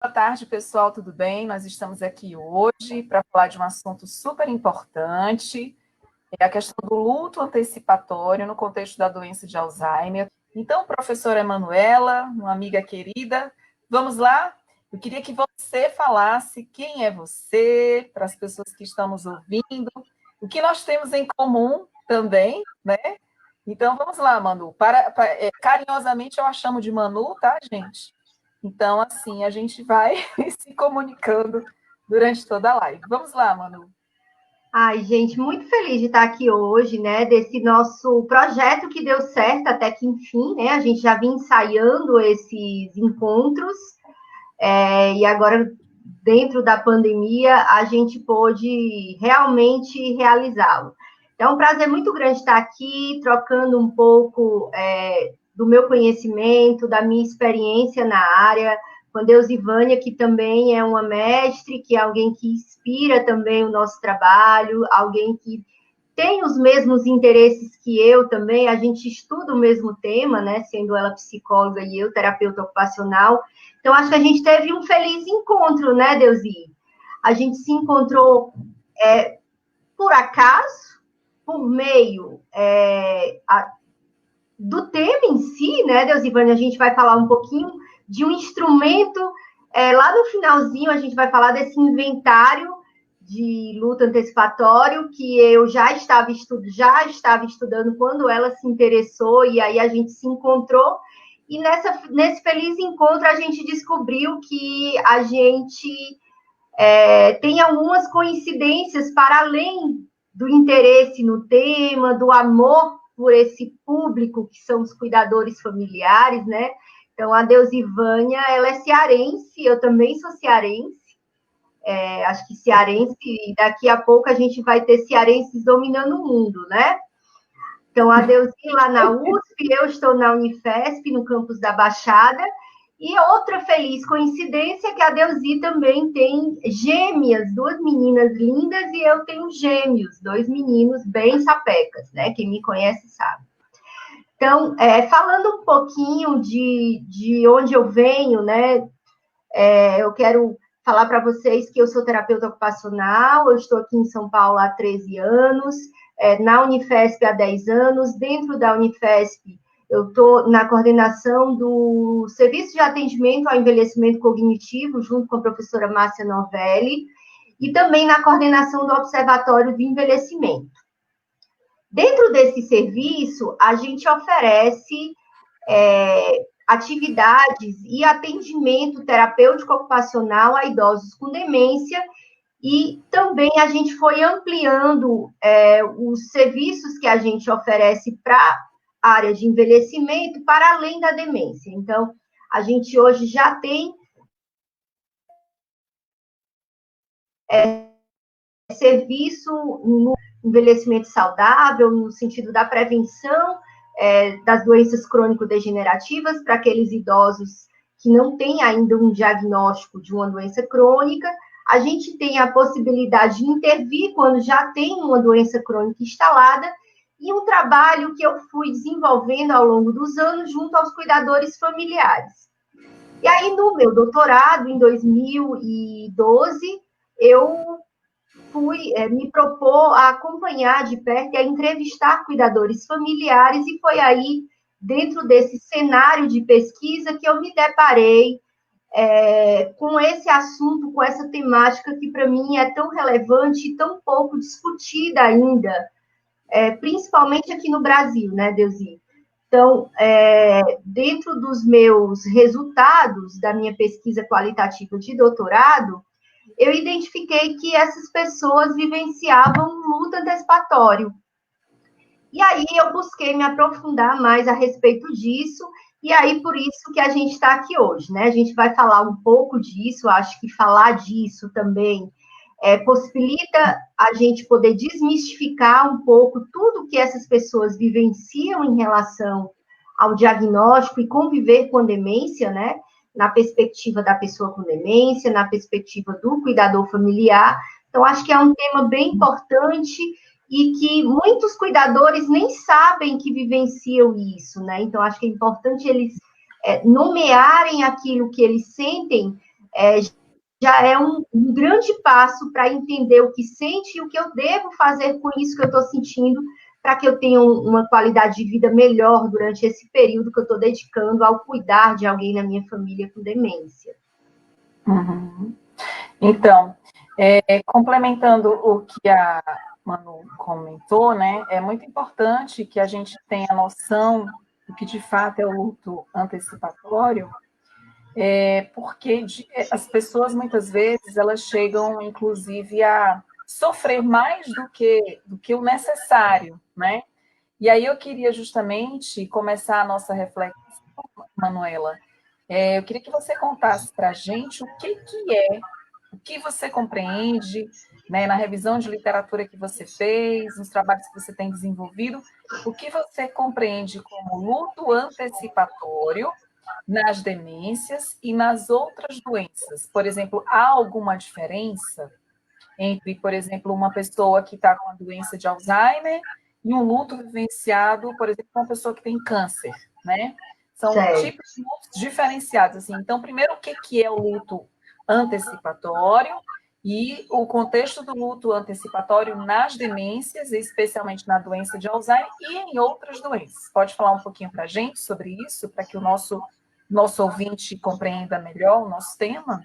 Boa tarde, pessoal, tudo bem? Nós estamos aqui hoje para falar de um assunto super importante, é a questão do luto antecipatório no contexto da doença de Alzheimer. Então, professora Emanuela, uma amiga querida, vamos lá? Eu queria que você falasse quem é você, para as pessoas que estão nos ouvindo, o que nós temos em comum também, né? Então, vamos lá, Manu. Carinhosamente eu a chamo de Manu, tá, gente? Então, assim, a gente vai se comunicando durante toda a live. Vamos lá, Manu. Ai, gente, muito feliz de estar aqui hoje, né? Desse nosso projeto que deu certo até que enfim, né? A gente já vinha ensaiando esses encontros, e agora, dentro da pandemia, a gente pôde realmente realizá-lo. Então, é um prazer muito grande estar aqui, trocando um pouco do meu conhecimento, da minha experiência na área, com a Deusivânia, que também é uma mestre, que é alguém que inspira também o nosso trabalho, alguém que tem os mesmos interesses que eu também, a gente estuda o mesmo tema, né? Sendo ela psicóloga e eu terapeuta ocupacional. Então, acho que a gente teve um feliz encontro, né, Deusi? A gente se encontrou por acaso, por meio do tema em si, né, Deusivânia? A gente vai falar um pouquinho de um instrumento. Lá no finalzinho, a gente vai falar desse inventário de luta antecipatório que eu já estava estudando quando ela se interessou, e aí a gente se encontrou. E nesse feliz encontro, a gente descobriu que a gente tem algumas coincidências para além do interesse no tema, do amor por esse público que são os cuidadores familiares, né? Então, a Deusivânia, ela é cearense, eu também sou cearense, acho que cearense, e daqui a pouco a gente vai ter cearenses dominando o mundo, né? Então, a Deusi lá na USP, eu estou na Unifesp, no campus da Baixada, e outra feliz coincidência é que a Deusi também tem gêmeas, duas meninas lindas, e eu tenho gêmeos, dois meninos bem sapecas, né? Quem me conhece sabe. Então, falando um pouquinho de onde eu venho, né? Eu quero falar para vocês que eu sou terapeuta ocupacional, eu estou aqui em São Paulo há 13 anos, na Unifesp há 10 anos, dentro da Unifesp eu estou na coordenação do Serviço de Atendimento ao Envelhecimento Cognitivo, junto com a professora Márcia Novelli, e também na coordenação do Observatório de Envelhecimento. Dentro desse serviço, a gente oferece atividades e atendimento terapêutico ocupacional a idosos com demência, e também a gente foi ampliando os serviços que a gente oferece para a área de envelhecimento para além da demência. Então, a gente hoje já tem serviço no envelhecimento saudável, no sentido da prevenção das doenças crônico-degenerativas para aqueles idosos que não têm ainda um diagnóstico de uma doença crônica. A gente tem a possibilidade de intervir quando já tem uma doença crônica instalada, e um trabalho que eu fui desenvolvendo ao longo dos anos junto aos cuidadores familiares. E aí, no meu doutorado, em 2012, eu me propor a acompanhar de perto e a entrevistar cuidadores familiares, e foi aí, dentro desse cenário de pesquisa, que eu me deparei com esse assunto, com essa temática que para mim é tão relevante e tão pouco discutida ainda, principalmente aqui no Brasil, né, Deusi? Então, dentro dos meus resultados da minha pesquisa qualitativa de doutorado, eu identifiquei que essas pessoas vivenciavam um luto antecipatório. E aí eu busquei me aprofundar mais a respeito disso, e aí por isso que a gente está aqui hoje, né? A gente vai falar um pouco disso, acho que falar disso também possibilita a gente poder desmistificar um pouco tudo que essas pessoas vivenciam em relação ao diagnóstico e conviver com a demência, né? Na perspectiva da pessoa com demência, na perspectiva do cuidador familiar. Então, acho que é um tema bem importante e que muitos cuidadores nem sabem que vivenciam isso, né? Então, acho que é importante eles nomearem aquilo que eles sentem já é um grande passo para entender o que sente e o que eu devo fazer com isso que eu estou sentindo, para que eu tenha uma qualidade de vida melhor durante esse período que eu estou dedicando ao cuidar de alguém na minha família com demência. Uhum. Então, complementando o que a Manu comentou, né, é muito importante que a gente tenha noção do que de fato é o luto antecipatório, porque as pessoas muitas vezes elas chegam, inclusive, a sofrer mais do que o necessário, né? E aí eu queria justamente começar a nossa reflexão, Manuela. Eu queria que você contasse para a gente o que você compreende, né, na revisão de literatura que você fez, nos trabalhos que você tem desenvolvido, o que você compreende como luto antecipatório nas demências e nas outras doenças. Por exemplo, há alguma diferença entre, por exemplo, uma pessoa que está com a doença de Alzheimer e um luto vivenciado, por exemplo, uma pessoa que tem câncer, né? São tipos de lutos diferenciados, assim. Então, primeiro, o que é o luto antecipatório e o contexto do luto antecipatório nas demências, especialmente na doença de Alzheimer e em outras doenças. Pode falar um pouquinho para a gente sobre isso, para que o nosso ouvinte compreenda melhor o nosso tema?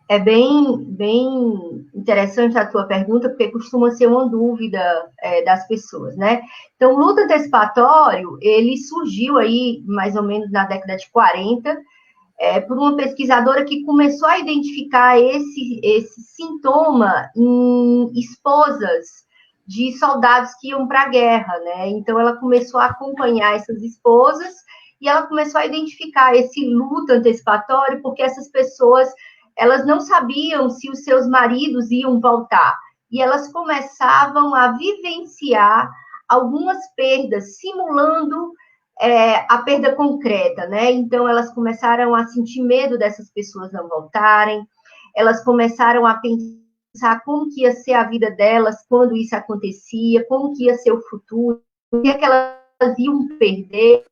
É bem interessante a tua pergunta, porque costuma ser uma dúvida das pessoas, né? Então, o luto antecipatório, ele surgiu aí mais ou menos na década de 40, por uma pesquisadora que começou a identificar esse sintoma em esposas de soldados que iam para a guerra, né? Então, ela começou a acompanhar essas esposas e ela começou a identificar esse luto antecipatório, porque essas pessoas elas não sabiam se os seus maridos iam voltar. E elas começavam a vivenciar algumas perdas, simulando a perda concreta, né? Então, elas começaram a sentir medo dessas pessoas não voltarem, elas começaram a pensar como que ia ser a vida delas quando isso acontecia, como que ia ser o futuro, o que é que elas iam perder.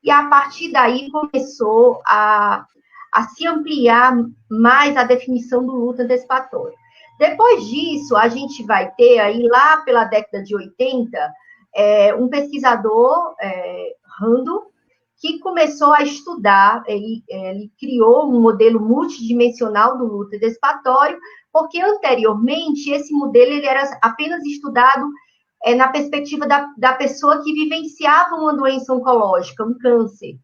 E, a partir daí, começou a se ampliar mais a definição do luto antecipatório. Depois disso, a gente vai ter aí, lá pela década de 80, um pesquisador, Rando, que começou a estudar, ele criou um modelo multidimensional do luto antecipatório, porque anteriormente esse modelo ele era apenas estudado na perspectiva da pessoa que vivenciava uma doença oncológica, um câncer.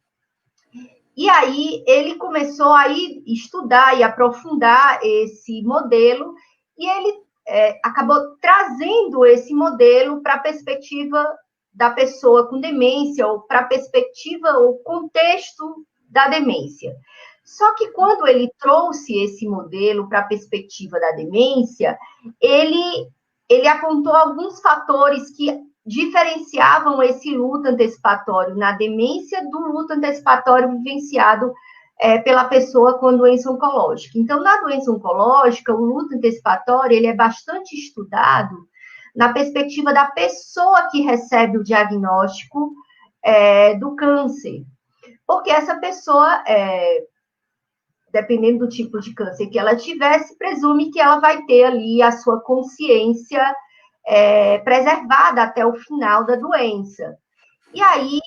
E aí ele começou a estudar e aprofundar esse modelo, e ele acabou trazendo esse modelo para a perspectiva da pessoa com demência, ou para a perspectiva, ou contexto da demência. Só que quando ele trouxe esse modelo para a perspectiva da demência, ele apontou alguns fatores que diferenciavam esse luto antecipatório na demência do luto antecipatório vivenciado pela pessoa com doença oncológica. Então, na doença oncológica, o luto antecipatório ele é bastante estudado na perspectiva da pessoa que recebe o diagnóstico do câncer. Porque essa pessoa, dependendo do tipo de câncer que ela tiver, se presume que ela vai ter ali a sua consciência preservada até o final da doença. E aí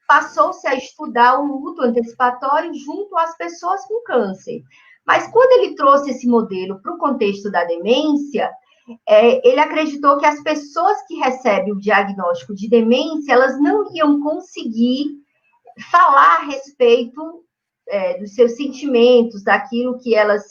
passou-se a estudar o luto antecipatório junto às pessoas com câncer. Mas quando ele trouxe esse modelo para o contexto da demência, ele acreditou que as pessoas que recebem o diagnóstico de demência, elas não iam conseguir falar a respeito dos seus sentimentos, daquilo que elas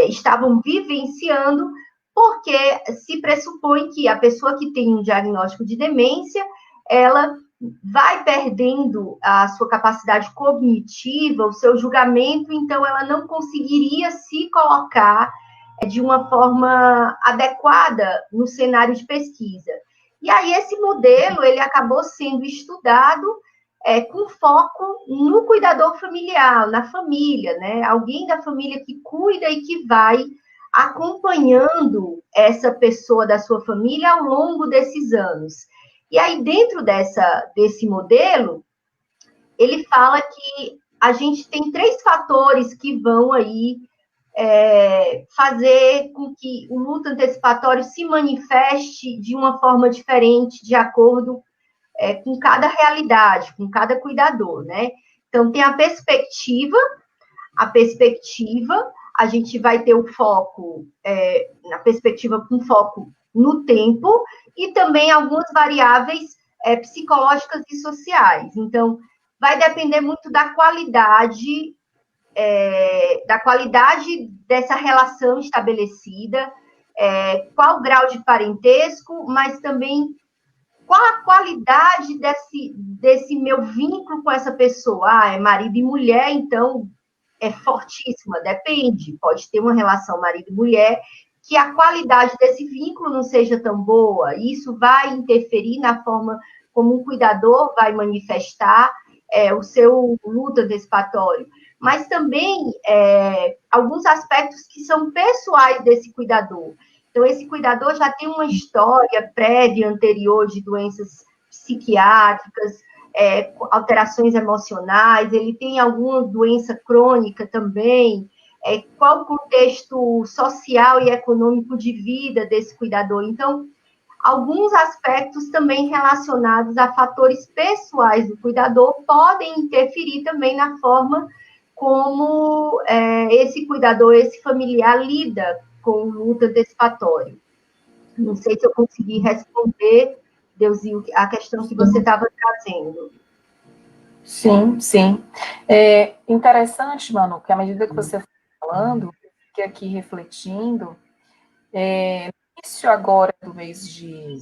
estavam vivenciando, porque se pressupõe que a pessoa que tem um diagnóstico de demência, ela vai perdendo a sua capacidade cognitiva, o seu julgamento, então ela não conseguiria se colocar de uma forma adequada no cenário de pesquisa. E aí esse modelo, ele acabou sendo estudado com foco no cuidador familiar, na família, né? Alguém da família que cuida e que vai acompanhando essa pessoa da sua família ao longo desses anos. E aí, dentro desse modelo, ele fala que a gente tem 3 fatores que vão aí fazer com que o luto antecipatório se manifeste de uma forma diferente, de acordo com cada realidade, com cada cuidador, né? Então, tem a perspectiva, a gente vai ter o foco, na perspectiva com foco no tempo, e também algumas variáveis psicológicas e sociais. Então, vai depender muito da qualidade dessa relação estabelecida, qual o grau de parentesco, mas também qual a qualidade desse meu vínculo com essa pessoa. É marido e mulher, então é fortíssima, depende, pode ter uma relação marido e mulher, que a qualidade desse vínculo não seja tão boa, e isso vai interferir na forma como um cuidador vai manifestar o seu luto antecipatório, mas também alguns aspectos que são pessoais desse cuidador. Então, esse cuidador já tem uma história prévia, anterior, de doenças psiquiátricas, alterações emocionais, ele tem alguma doença crônica também, qual o contexto social e econômico de vida desse cuidador. Então, alguns aspectos também relacionados a fatores pessoais do cuidador podem interferir também na forma como esse cuidador, esse familiar lida com o luto antecipatório. Não sei se eu consegui responder, Deusinho, a questão que você estava trazendo. Sim, sim. É interessante, Manu, que à medida que você foi falando, eu fiquei aqui refletindo, no início agora do mês de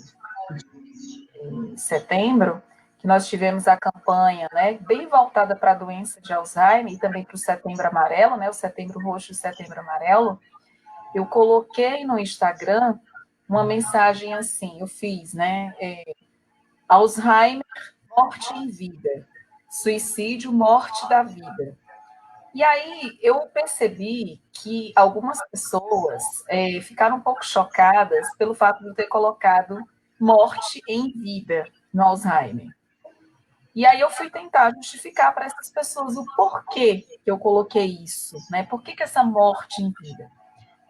setembro, que nós tivemos a campanha, né, bem voltada para a doença de Alzheimer e também para o Setembro Amarelo, né, o Setembro Roxo e o Setembro Amarelo, eu coloquei no Instagram uma mensagem assim, eu fiz, né, Alzheimer, morte em vida, suicídio, morte da vida. E aí eu percebi que algumas pessoas ficaram um pouco chocadas pelo fato de eu ter colocado morte em vida no Alzheimer. E aí eu fui tentar justificar para essas pessoas o porquê que eu coloquei isso, né? Por que essa morte em vida?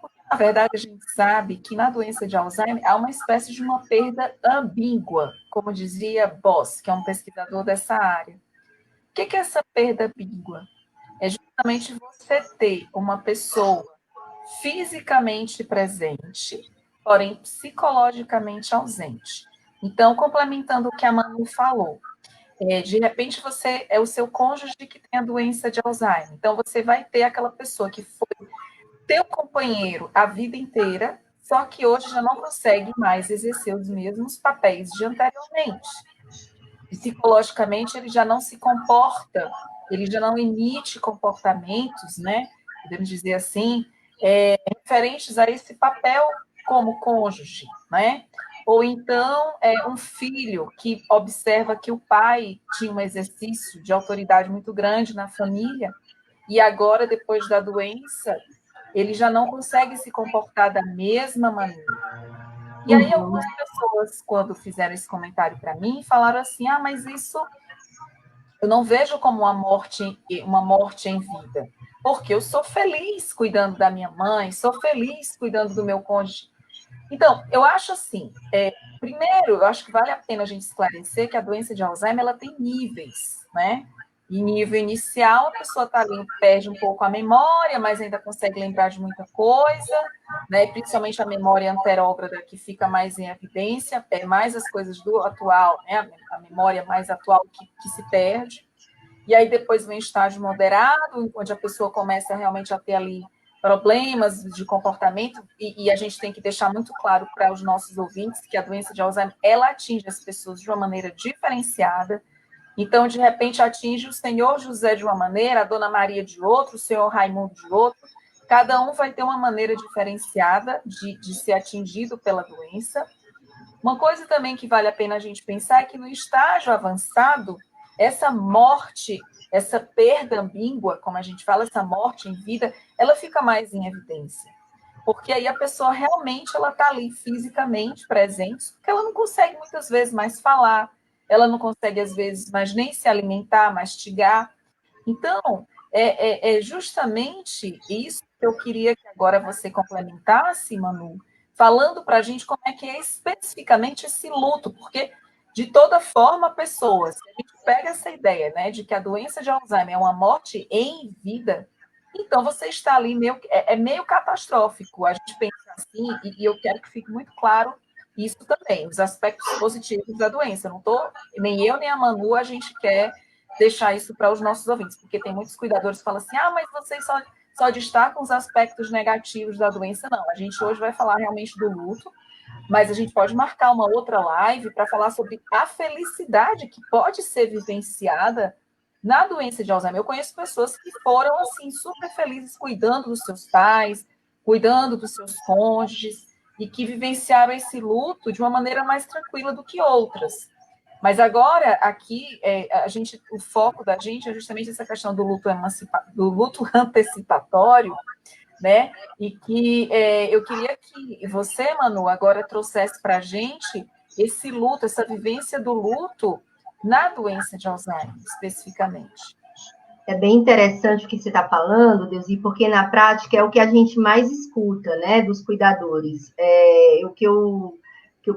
Porque, na verdade, a gente sabe que na doença de Alzheimer há uma espécie de uma perda ambígua, como dizia Boss, que é um pesquisador dessa área. O que é essa perda ambígua? É justamente você ter uma pessoa fisicamente presente, porém psicologicamente ausente. Então, complementando o que a Manu falou, de repente você é o seu cônjuge que tem a doença de Alzheimer. Então, você vai ter aquela pessoa que foi teu companheiro a vida inteira, só que hoje já não consegue mais exercer os mesmos papéis de anteriormente. Psicologicamente, ele já não se comporta, ele já não emite comportamentos, né? Podemos dizer assim, referentes a esse papel como cônjuge, né? Ou então um filho que observa que o pai tinha um exercício de autoridade muito grande na família e agora, depois da doença, ele já não consegue se comportar da mesma maneira. E aí algumas pessoas, quando fizeram esse comentário para mim, falaram assim, mas isso eu não vejo como uma morte em vida, porque eu sou feliz cuidando da minha mãe, sou feliz cuidando do meu cônjuge. Então, eu acho assim, primeiro, eu acho que vale a pena a gente esclarecer que a doença de Alzheimer, ela tem níveis, né? Em nível inicial, a pessoa tá ali, perde um pouco a memória, mas ainda consegue lembrar de muita coisa, né? Principalmente a memória anterógrada, que fica mais em evidência, mais as coisas do atual, né? A memória mais atual que se perde. E aí depois vem o estágio moderado, onde a pessoa começa realmente a ter ali problemas de comportamento, e a gente tem que deixar muito claro para os nossos ouvintes que a doença de Alzheimer, ela atinge as pessoas de uma maneira diferenciada. Então, de repente, atinge o senhor José de uma maneira, a dona Maria de outro, o senhor Raimundo de outro. Cada um vai ter uma maneira diferenciada de ser atingido pela doença. Uma coisa também que vale a pena a gente pensar é que no estágio avançado, essa morte, essa perda ambígua, como a gente fala, essa morte em vida, ela fica mais em evidência. Porque aí a pessoa realmente ela está ali fisicamente presente, porque ela não consegue muitas vezes mais falar, ela não consegue às vezes mais nem se alimentar, mastigar. Então, é justamente isso eu queria que agora você complementasse, Manu, falando para a gente como é que é especificamente esse luto, porque, de toda forma, pessoas, se a gente pega essa ideia, né, de que a doença de Alzheimer é uma morte em vida, então você está ali meio catastrófico. A gente pensa assim, e eu quero que fique muito claro isso também, os aspectos positivos da doença. Não tô, nem eu nem a Manu, a gente quer deixar isso para os nossos ouvintes, porque tem muitos cuidadores que falam assim, mas vocês só destacam os aspectos negativos da doença. Não, a gente hoje vai falar realmente do luto, mas a gente pode marcar uma outra live para falar sobre a felicidade que pode ser vivenciada na doença de Alzheimer. Eu conheço pessoas que foram, assim, super felizes cuidando dos seus pais, cuidando dos seus cônjuges, e que vivenciaram esse luto de uma maneira mais tranquila do que outras. Mas agora, aqui, o foco da gente é justamente essa questão do luto antecipatório, né? E que eu queria que você, Manu, agora trouxesse para a gente esse luto, essa vivência do luto na doença de Alzheimer, especificamente. É bem interessante o que você está falando, Deusi, porque na prática é o que a gente mais escuta, né, dos cuidadores. É o que eu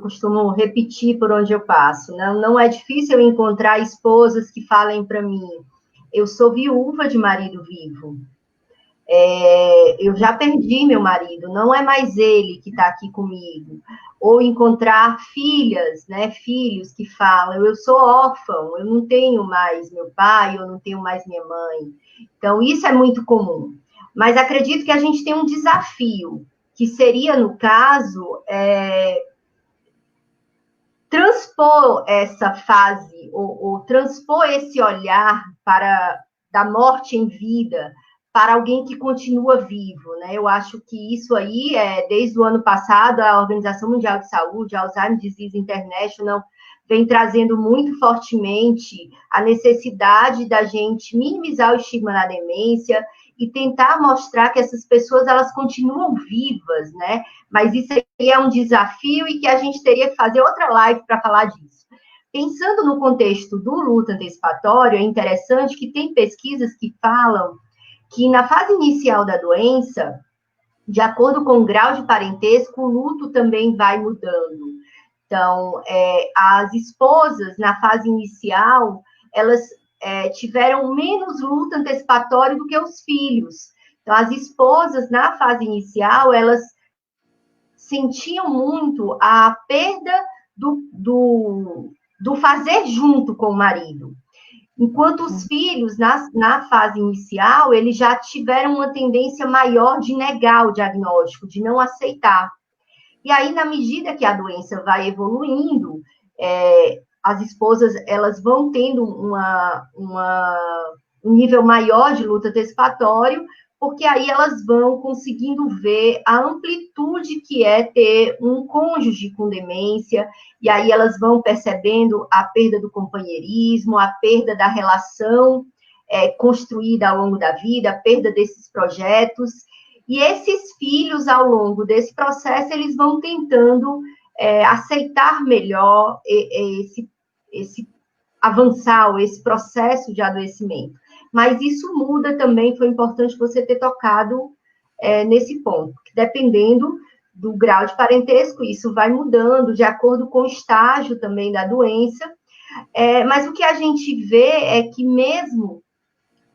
costumo repetir por onde eu passo. Não é difícil eu encontrar esposas que falem para mim, eu sou viúva de marido vivo. Eu já perdi meu marido, não é mais ele que está aqui comigo. Ou encontrar filhas, né, filhos que falam, eu sou órfão, eu não tenho mais meu pai, eu não tenho mais minha mãe. Então, isso é muito comum. Mas acredito que a gente tem um desafio, que seria, no caso, transpor essa fase, ou transpor esse olhar da morte em vida, para alguém que continua vivo, né? Eu acho que isso aí, desde o ano passado, a Organização Mundial de Saúde, a Alzheimer Disease International, vem trazendo muito fortemente a necessidade da gente minimizar o estigma na demência e tentar mostrar que essas pessoas, elas continuam vivas, né? Mas isso aí é um desafio e que a gente teria que fazer outra live para falar disso. Pensando no contexto do luto antecipatório, é interessante que tem pesquisas que falam que na fase inicial da doença, de acordo com o grau de parentesco, o luto também vai mudando. Então, as esposas, na fase inicial, elas tiveram menos luto antecipatório do que os filhos. Então, as esposas, na fase inicial, elas sentiam muito a perda do fazer junto com o marido. Enquanto os filhos, na fase inicial, eles já tiveram uma tendência maior de negar o diagnóstico, de não aceitar. E aí, na medida que a doença vai evoluindo, as esposas, elas vão tendo um nível maior de luto antecipatório, porque aí elas vão conseguindo ver a amplitude que é ter um cônjuge com demência, e aí elas vão percebendo a perda do companheirismo, a perda da relação construída ao longo da vida, a perda desses projetos, e esses filhos, ao longo desse processo, eles vão tentando aceitar melhor esse avançar, esse processo de adoecimento. Mas isso muda também, foi importante você ter tocado nesse ponto, que dependendo do grau de parentesco, isso vai mudando de acordo com o estágio também da doença, mas o que a gente vê é que mesmo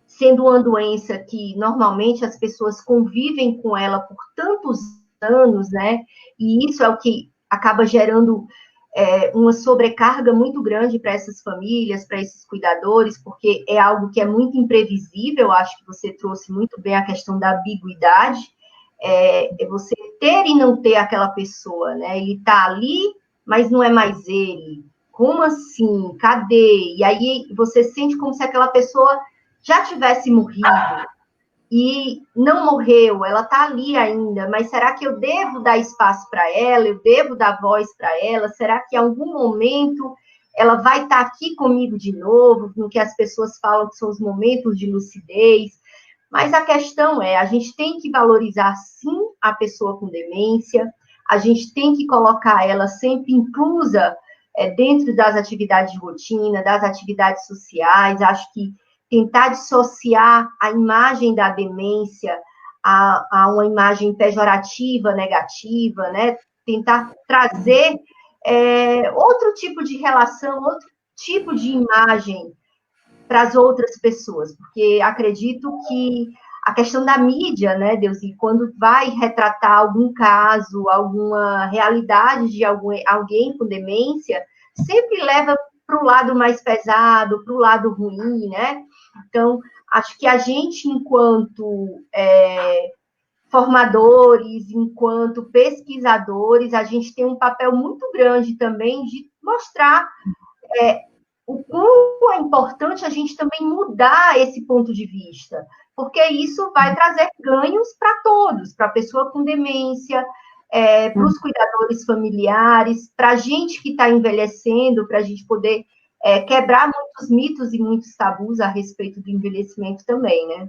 sendo uma doença que normalmente as pessoas convivem com ela por tantos anos, né, e isso é o que acaba gerando uma sobrecarga muito grande para essas famílias, para esses cuidadores, porque é algo que é muito imprevisível. Acho que você trouxe muito bem a questão da ambiguidade, você ter e não ter aquela pessoa, né? Ele está ali, mas não é mais ele. Como assim? Cadê? E aí você sente como se aquela pessoa já tivesse morrido, e não morreu, ela está ali ainda, mas será que eu devo dar espaço para ela? Eu devo dar voz para ela? Será que em algum momento ela vai estar aqui comigo de novo, no que as pessoas falam que são os momentos de lucidez? Mas a questão a gente tem que valorizar, sim, a pessoa com demência, a gente tem que colocar ela sempre inclusa dentro das atividades de rotina, das atividades sociais. Acho que tentar dissociar a imagem da demência a uma imagem pejorativa, negativa, né? Tentar trazer outro tipo de relação, outro tipo de imagem para as outras pessoas, porque acredito que a questão da mídia, né, Deusi, quando vai retratar algum caso, alguma realidade de alguém com demência, sempre leva para o lado mais pesado, para o lado ruim, né? Então, acho que a gente, enquanto formadores, enquanto pesquisadores, a gente tem um papel muito grande também de mostrar o quão é importante a gente também mudar esse ponto de vista, porque isso vai trazer ganhos para todos, para a pessoa com demência, para os cuidadores familiares, para a gente que está envelhecendo, para a gente poder quebrar muitos mitos e muitos tabus a respeito do envelhecimento também, né?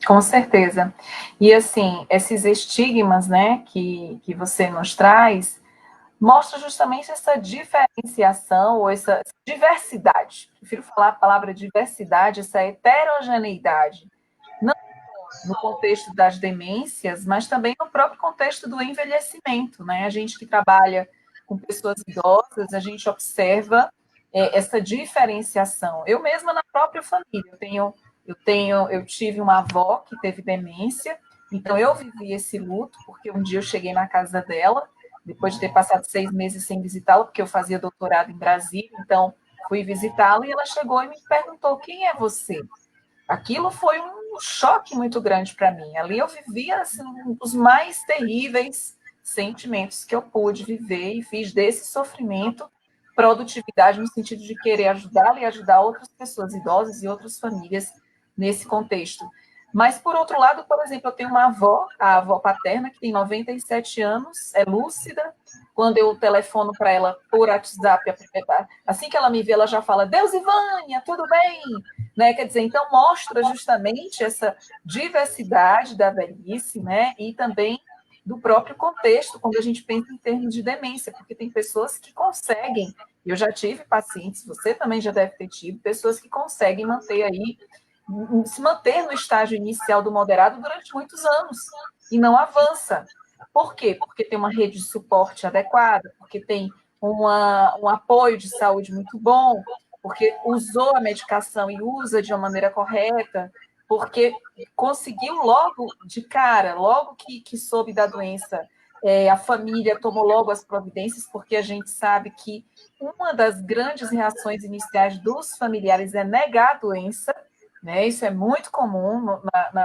Com certeza. E, assim, esses estigmas, né, que você nos traz, mostra justamente essa diferenciação ou essa diversidade. Prefiro falar a palavra diversidade, essa heterogeneidade. Não no contexto das demências, mas também no próprio contexto do envelhecimento, né? A gente que trabalha com pessoas idosas, a gente observa essa diferenciação. Eu mesma na própria família, eu tive uma avó que teve demência, então eu vivi esse luto, porque um dia eu cheguei na casa dela, depois de ter passado 6 meses sem visitá-la, porque eu fazia doutorado em Brasília, então fui visitá-la e ela chegou e me perguntou: quem é você? Aquilo foi um choque muito grande para mim. Ali eu vivia assim, um dos mais terríveis sentimentos que eu pude viver e fiz desse sofrimento produtividade no sentido de querer ajudá-la e ajudar outras pessoas idosas e outras famílias nesse contexto. Mas, por outro lado, por exemplo, eu tenho uma avó, a avó paterna, que tem 97 anos, é lúcida. Quando eu telefono para ela por WhatsApp, assim que ela me vê, ela já fala: Deus, Ivânia, tudo bem? Né? Quer dizer, então mostra justamente essa diversidade da velhice, né? E também do próprio contexto, quando a gente pensa em termos de demência, porque tem pessoas que conseguem, eu já tive pacientes, você também já deve ter tido, pessoas que conseguem manter aí, se manter no estágio inicial do moderado durante muitos anos e não avança. Por quê? Porque tem uma rede de suporte adequada, porque tem um apoio de saúde muito bom, porque usou a medicação e usa de uma maneira correta, porque conseguiu logo de cara, logo que soube da doença, a família tomou logo as providências, porque a gente sabe que uma das grandes reações iniciais dos familiares é negar a doença, né? Isso é muito comum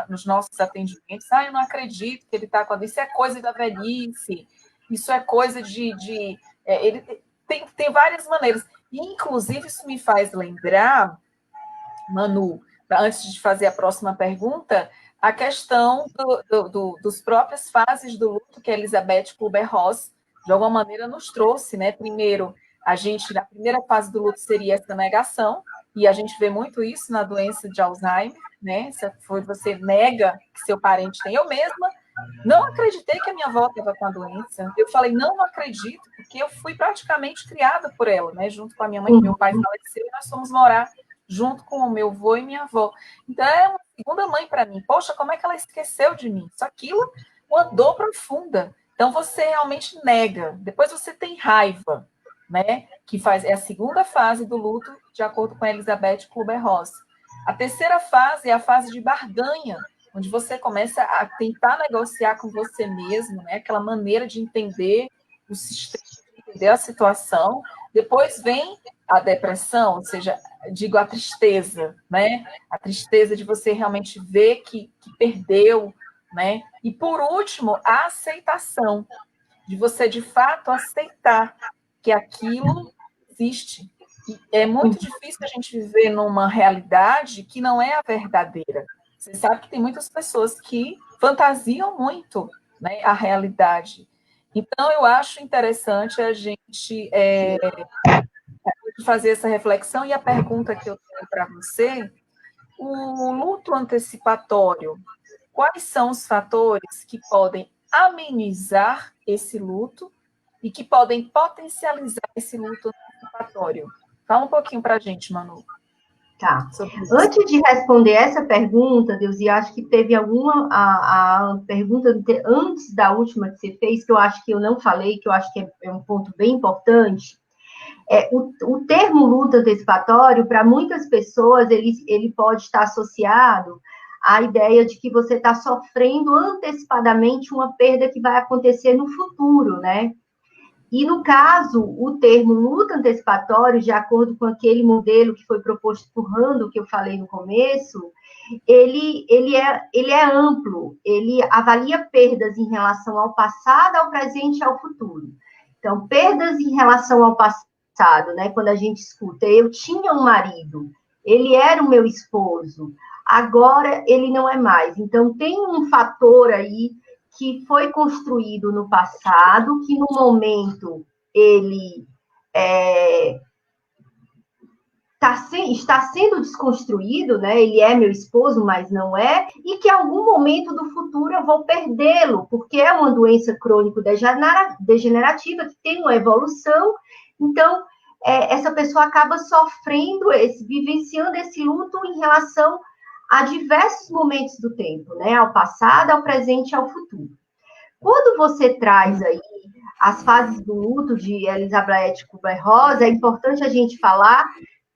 nos nossos atendimentos. Eu não acredito que ele está com a doença, isso é coisa da velhice, isso é coisa ele tem várias maneiras. E, inclusive, isso me faz lembrar, Manu, antes de fazer a próxima pergunta, a questão dos próprias fases do luto que a Elizabeth Kubler-Ross, de alguma maneira, nos trouxe, né? Primeiro, na primeira fase do luto seria essa negação, e a gente vê muito isso na doença de Alzheimer, né? Se você nega que seu parente tem. Eu mesma não acreditei que a minha avó estava com a doença. Eu falei: não acredito, porque eu fui praticamente criada por ela, né? Junto com a minha mãe, que meu pai faleceu, e nós fomos morar junto com o meu avô e minha avó. Então, é uma segunda mãe para mim. Poxa, como é que ela esqueceu de mim? Isso, aquilo, uma dor profunda. Então, você realmente nega. Depois você tem raiva, né? É a segunda fase do luto, de acordo com a Elizabeth Kubler-Ross. A terceira fase é a fase de barganha, onde você começa a tentar negociar com você mesmo, né? Aquela maneira de entender o sistema, de entender a situação. Depois vem a depressão, ou seja, digo, a tristeza, né? A tristeza de você realmente ver que perdeu, né? E, por último, a aceitação, de você, de fato, aceitar que aquilo existe. E é muito difícil a gente viver numa realidade que não é a verdadeira. Você sabe que tem muitas pessoas que fantasiam muito, né, a realidade. Então, eu acho interessante a gente fazer essa reflexão. E a pergunta que eu tenho para você: o luto antecipatório, quais são os fatores que podem amenizar esse luto e que podem potencializar esse luto antecipatório? Fala um pouquinho para a gente, Manu. Tá. Antes de responder essa pergunta, Deusi, acho que teve alguma a pergunta antes da última que você fez, que eu acho que eu não falei, que eu acho que é um ponto bem importante. O termo luto antecipatório, para muitas pessoas, ele pode estar associado à ideia de que você está sofrendo antecipadamente uma perda que vai acontecer no futuro, né? E, no caso, o termo luto antecipatório, de acordo com aquele modelo que foi proposto por Randall, que eu falei no começo, ele é amplo, ele avalia perdas em relação ao passado, ao presente e ao futuro. Então, perdas em relação ao passado, né? Quando a gente escuta, eu tinha um marido, ele era o meu esposo, agora ele não é mais. Então, tem um fator aí que foi construído no passado, que no momento ele está sendo desconstruído, né? Ele é meu esposo, mas não é, e que em algum momento do futuro eu vou perdê-lo, porque é uma doença crônico-degenerativa que tem uma evolução, então essa pessoa acaba sofrendo, vivenciando esse luto em relação a diversos momentos do tempo, né? Ao passado, ao presente e ao futuro. Quando você traz aí as fases do luto de Elizabeth Kubler-Ross, é importante a gente falar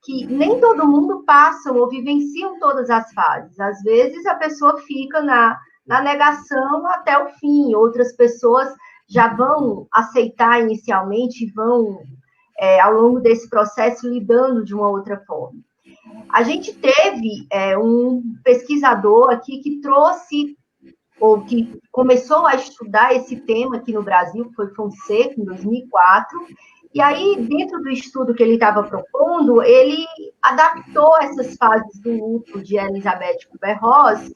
que nem todo mundo passa ou vivenciam todas as fases. Às vezes a pessoa fica na negação até o fim, outras pessoas já vão aceitar inicialmente e vão, ao longo desse processo, lidando de uma outra forma. A gente teve um pesquisador aqui que trouxe, ou que começou a estudar esse tema aqui no Brasil, que foi Fonseca, em 2004, e aí, dentro do estudo que ele estava propondo, ele adaptou essas fases do luto de Elizabeth Kubler-Ross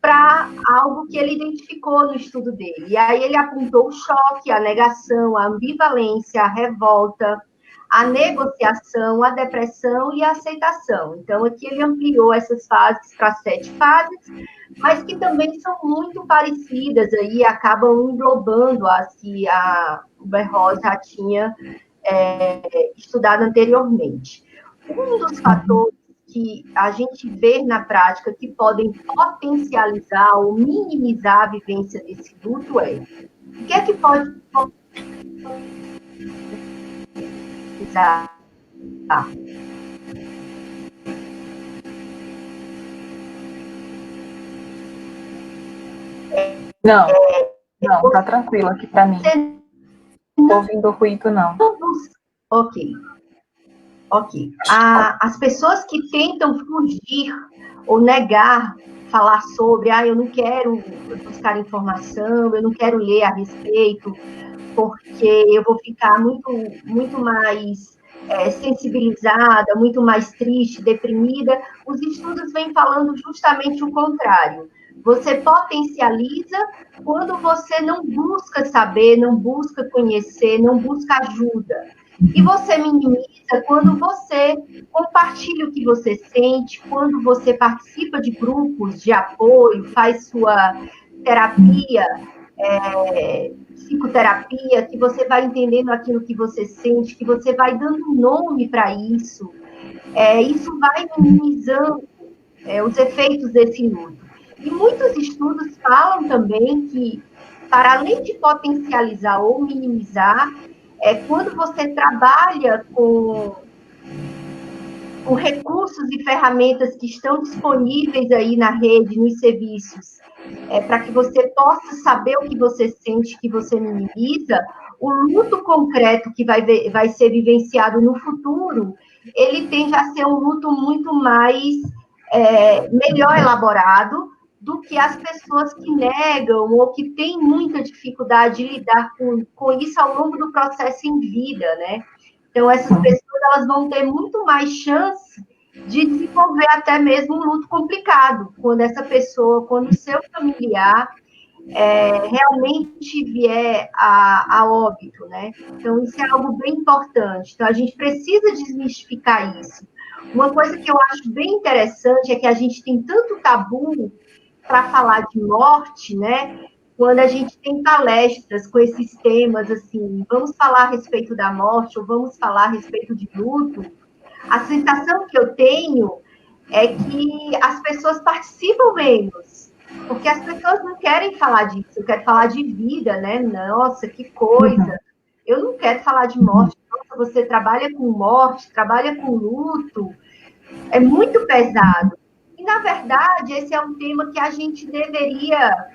para algo que ele identificou no estudo dele. E aí ele apontou o choque, a negação, a ambivalência, a revolta, a negociação, a depressão e a aceitação. Então, aqui ele ampliou essas fases para 7 fases, mas que também são muito parecidas aí, acabam englobando as que a Kubler-Ross já tinha estudado anteriormente. Um dos fatores que a gente vê na prática que podem potencializar ou minimizar a vivência desse luto é o que é que pode potencializar? Não, tá tranquilo aqui para mim. Não estou ouvindo ruído, não. Ok. As pessoas que tentam fugir ou negar, falar sobre, eu não quero buscar informação, eu não quero ler a respeito, porque eu vou ficar muito mais sensibilizada, muito mais triste, deprimida. Os estudos vêm falando justamente o contrário. Você potencializa quando você não busca saber, não busca conhecer, não busca ajuda. E você minimiza quando você compartilha o que você sente, quando você participa de grupos de apoio, faz sua terapia, psicoterapia, que você vai entendendo aquilo que você sente, que você vai dando nome para isso. Isso vai minimizando os efeitos desse luto. E muitos estudos falam também que, para além de potencializar ou minimizar, quando você trabalha com recursos e ferramentas que estão disponíveis aí na rede, nos serviços, para que você possa saber o que você sente, que você minimiza, o luto concreto que vai ser vivenciado no futuro, ele tende a ser um luto muito mais melhor elaborado do que as pessoas que negam ou que têm muita dificuldade de lidar com isso ao longo do processo em vida, né? Então, essas pessoas elas vão ter muito mais chance de desenvolver até mesmo um luto complicado, quando o seu familiar realmente vier a óbito, né? Então, isso é algo bem importante. Então, a gente precisa desmistificar isso. Uma coisa que eu acho bem interessante é que a gente tem tanto tabu para falar de morte, né? Quando a gente tem palestras com esses temas, assim, vamos falar a respeito da morte ou vamos falar a respeito de luto, a sensação que eu tenho é que as pessoas participam menos, porque as pessoas não querem falar disso, querem falar de vida, né? Nossa, que coisa! Eu não quero falar de morte. Nossa, você trabalha com morte, trabalha com luto, é muito pesado. E, na verdade, esse é um tema que a gente deveria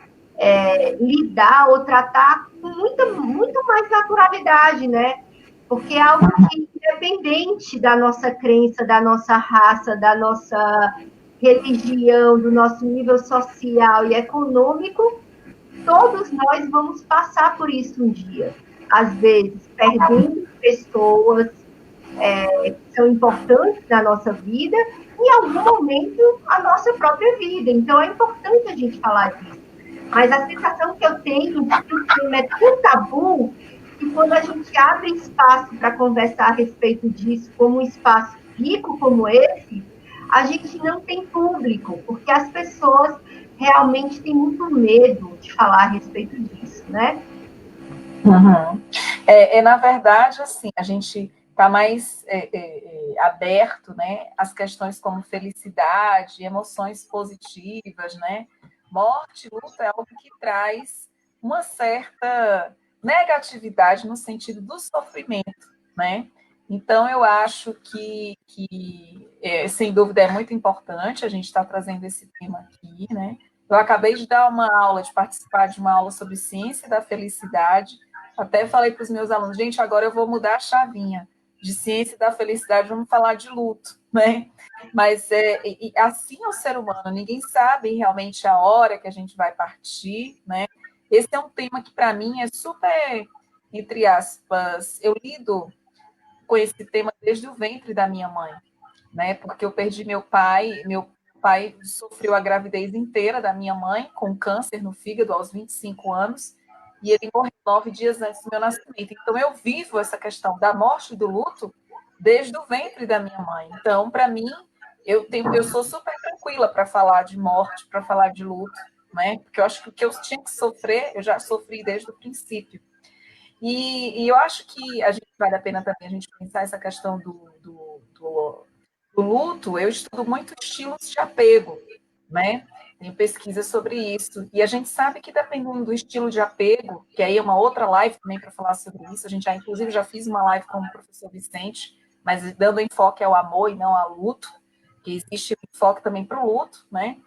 lidar ou tratar com muito mais naturalidade, né? Porque é algo que, independente da nossa crença, da nossa raça, da nossa religião, do nosso nível social e econômico, todos nós vamos passar por isso um dia. Às vezes, perdendo pessoas que são importantes na nossa vida, em algum momento, a nossa própria vida. Então, é importante a gente falar disso. Mas a sensação que eu tenho de que o tema é tão tabu que quando a gente abre espaço para conversar a respeito disso, como um espaço rico como esse, a gente não tem público, porque as pessoas realmente têm muito medo de falar a respeito disso, né? Uhum. Na verdade, assim, a gente está mais aberto, né, às questões como felicidade, emoções positivas, né? Morte, luta é algo que traz uma certa negatividade no sentido do sofrimento, né? Então, eu acho que sem dúvida, é muito importante a gente estar trazendo esse tema aqui, né? Eu acabei de dar uma aula, de participar de uma aula sobre ciência da felicidade. Até falei para os meus alunos, gente, agora eu vou mudar a chavinha de ciência da felicidade, vamos falar de luto, né? Mas assim é o ser humano, ninguém sabe realmente a hora que a gente vai partir, né? Esse é um tema que, para mim, é super, entre aspas, eu lido com esse tema desde o ventre da minha mãe, né? Porque eu perdi meu pai sofreu a gravidez inteira da minha mãe com câncer no fígado aos 25 anos, e ele morreu 9 dias antes do meu nascimento. Então, eu vivo essa questão da morte e do luto desde o ventre da minha mãe. Então, para mim, eu sou super tranquila para falar de morte, para falar de luto, né? Porque eu acho que o que eu tinha que sofrer, eu já sofri desde o princípio. E eu acho que vale a pena também a gente pensar essa questão do luto. Eu estudo muito estilos de apego, né? Tenho pesquisa sobre isso. E a gente sabe que dependendo do estilo de apego, que aí é uma outra live também para falar sobre isso, a gente já, inclusive, já fiz uma live com o professor Vicente, mas dando enfoque ao amor e não ao luto, que existe enfoque também para o luto, né?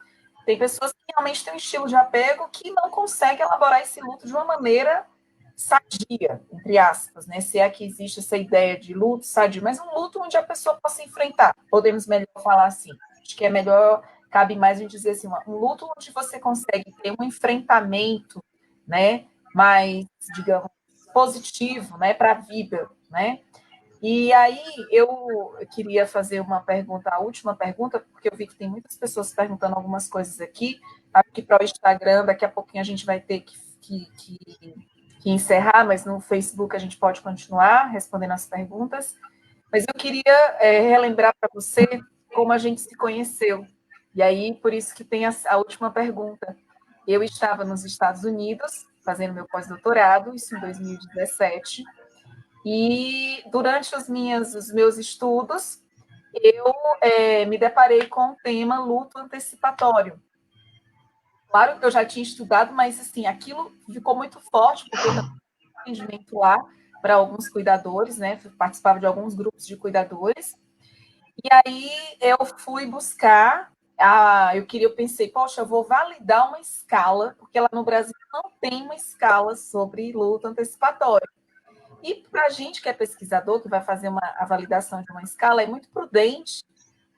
Tem pessoas que realmente têm um estilo de apego que não conseguem elaborar esse luto de uma maneira sadia, entre aspas, né? Se é que existe essa ideia de luto sadio, mas um luto onde a pessoa possa enfrentar, podemos melhor falar assim. Acho que é melhor, cabe mais a gente dizer assim, um luto onde você consegue ter um enfrentamento, né? Mais, digamos, positivo, né? Para a vida, né? E aí eu queria fazer uma pergunta, a última pergunta, porque eu vi que tem muitas pessoas perguntando algumas coisas aqui. Acho que para o Instagram, daqui a pouquinho a gente vai ter que encerrar, mas no Facebook a gente pode continuar respondendo as perguntas. Mas eu queria relembrar para você como a gente se conheceu. E aí, por isso que tem a última pergunta. Eu estava nos Estados Unidos fazendo meu pós-doutorado, isso em 2017, e durante os meus estudos, eu me deparei com o tema luto antecipatório. Claro que eu já tinha estudado, mas assim, aquilo ficou muito forte, porque eu também tinha atendimento lá para alguns cuidadores, né? Participava de alguns grupos de cuidadores. E aí eu fui buscar, eu pensei, poxa, eu vou validar uma escala, porque lá no Brasil não tem uma escala sobre luto antecipatório. E para a gente que é pesquisador, que vai fazer a validação de uma escala, é muito prudente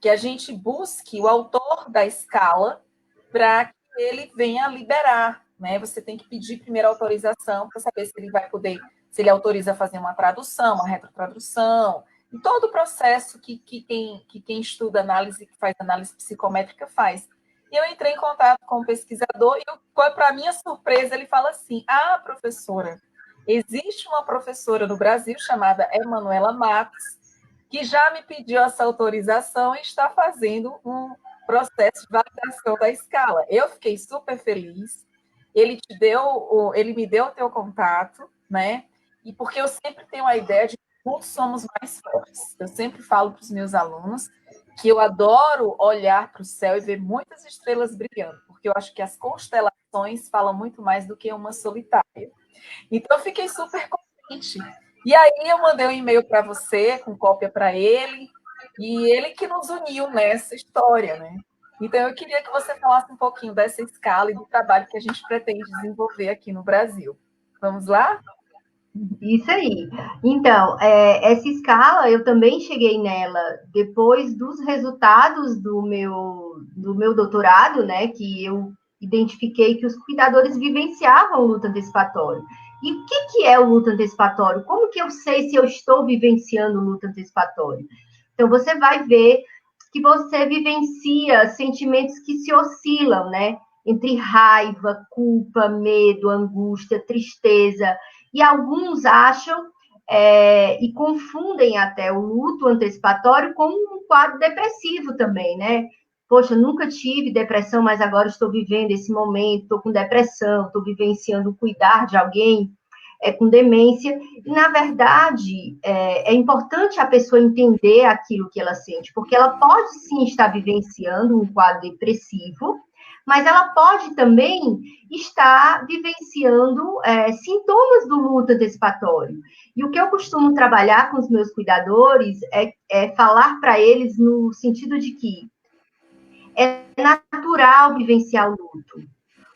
que a gente busque o autor da escala para que ele venha liberar, né? Você tem que pedir primeiro autorização para saber se ele vai poder, se ele autoriza fazer uma tradução, uma retrotradução, e todo o processo que quem estuda análise, que faz análise psicométrica faz. E eu entrei em contato com o pesquisador e, para minha surpresa, ele fala assim: ah, professora, existe uma professora no Brasil chamada Emanuela Matos, que já me pediu essa autorização e está fazendo um processo de validação da escala. Eu fiquei super feliz. Ele me deu o teu contato, né? E porque eu sempre tenho a ideia de que juntos somos mais fortes. Eu sempre falo para os meus alunos que eu adoro olhar para o céu e ver muitas estrelas brilhando, porque eu acho que as constelações falam muito mais do que uma solitária. Então, eu fiquei super contente. E aí, eu mandei um e-mail para você, com cópia para ele, e ele que nos uniu nessa história, né? Então, eu queria que você falasse um pouquinho dessa escala e do trabalho que a gente pretende desenvolver aqui no Brasil. Vamos lá? Isso aí. Então, essa escala eu também cheguei nela depois dos resultados do meu doutorado, né? Que eu identifiquei que os cuidadores vivenciavam o luto antecipatório. E o que é o luto antecipatório? Como que eu sei se eu estou vivenciando o luto antecipatório? Então, você vai ver que você vivencia sentimentos que se oscilam, né? Entre raiva, culpa, medo, angústia, tristeza. E alguns acham e confundem até o luto antecipatório com um quadro depressivo também, né? Poxa, nunca tive depressão, mas agora estou vivendo esse momento, estou com depressão, estou vivenciando cuidar de alguém com demência. E, na verdade, é importante a pessoa entender aquilo que ela sente, porque ela pode sim estar vivenciando um quadro depressivo, mas ela pode também estar vivenciando sintomas do luto antecipatório. E o que eu costumo trabalhar com os meus cuidadores é falar para eles no sentido de que é natural vivenciar o luto.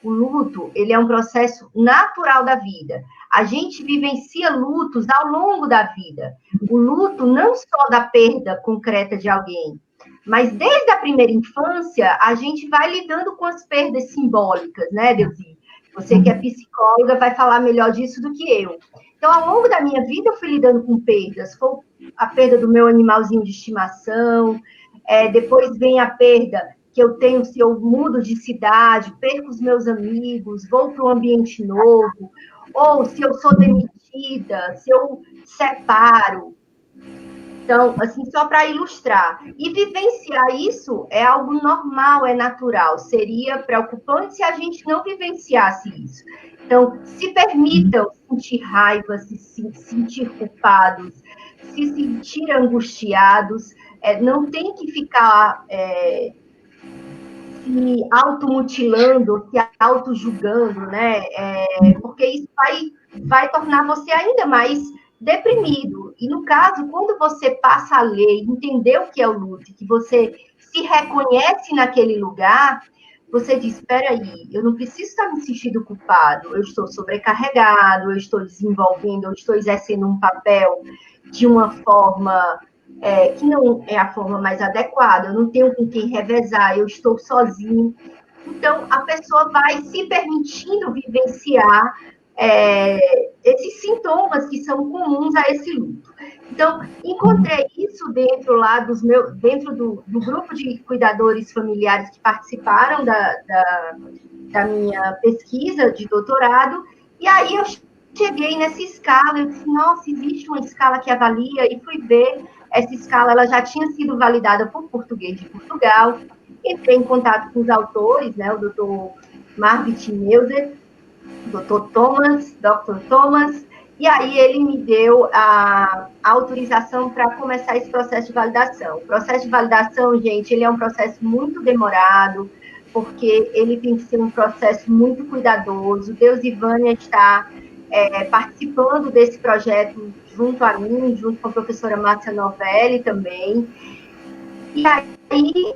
O luto, ele é um processo natural da vida. A gente vivencia lutos ao longo da vida. O luto não só da perda concreta de alguém, mas desde a primeira infância, a gente vai lidando com as perdas simbólicas, né, Deusi? Você que é psicóloga vai falar melhor disso do que eu. Então, ao longo da minha vida, eu fui lidando com perdas. Foi a perda do meu animalzinho de estimação, depois vem a perda que eu tenho se eu mudo de cidade, perco os meus amigos, vou para um ambiente novo, ou se eu sou demitida, se eu separo. Então, assim, só para ilustrar. E vivenciar isso é algo normal, é natural. Seria preocupante se a gente não vivenciasse isso. Então, se permitam sentir raiva, se sentir culpados, se sentir angustiados. Não tem que ficar se automutilando, se autojulgando, né? Porque isso vai tornar você ainda mais deprimido. E, no caso, quando você passa a ler, entender o que é o luto, que você se reconhece naquele lugar, você diz, espera aí, eu não preciso estar me sentindo culpado, eu estou sobrecarregado, eu estou desenvolvendo, eu estou exercendo um papel de uma forma que não é a forma mais adequada, eu não tenho com quem revezar, eu estou sozinho. Então, a pessoa vai se permitindo vivenciar esses sintomas que são comuns a esse luto. Então, encontrei isso dentro do grupo de cuidadores familiares que participaram da minha pesquisa de doutorado, e aí eu cheguei nessa escala, eu disse, nossa, existe uma escala que avalia, e fui ver, essa escala ela já tinha sido validada por Português de Portugal, entrei em contato com os autores, né, o doutor Margit Neuser, Dr. Thomas, e aí ele me deu a autorização para começar esse processo de validação. O processo de validação, gente, ele é um processo muito demorado, porque ele tem que ser um processo muito cuidadoso. Deus e Vânia está participando desse projeto junto a mim, junto com a professora Márcia Novelli também. E aí,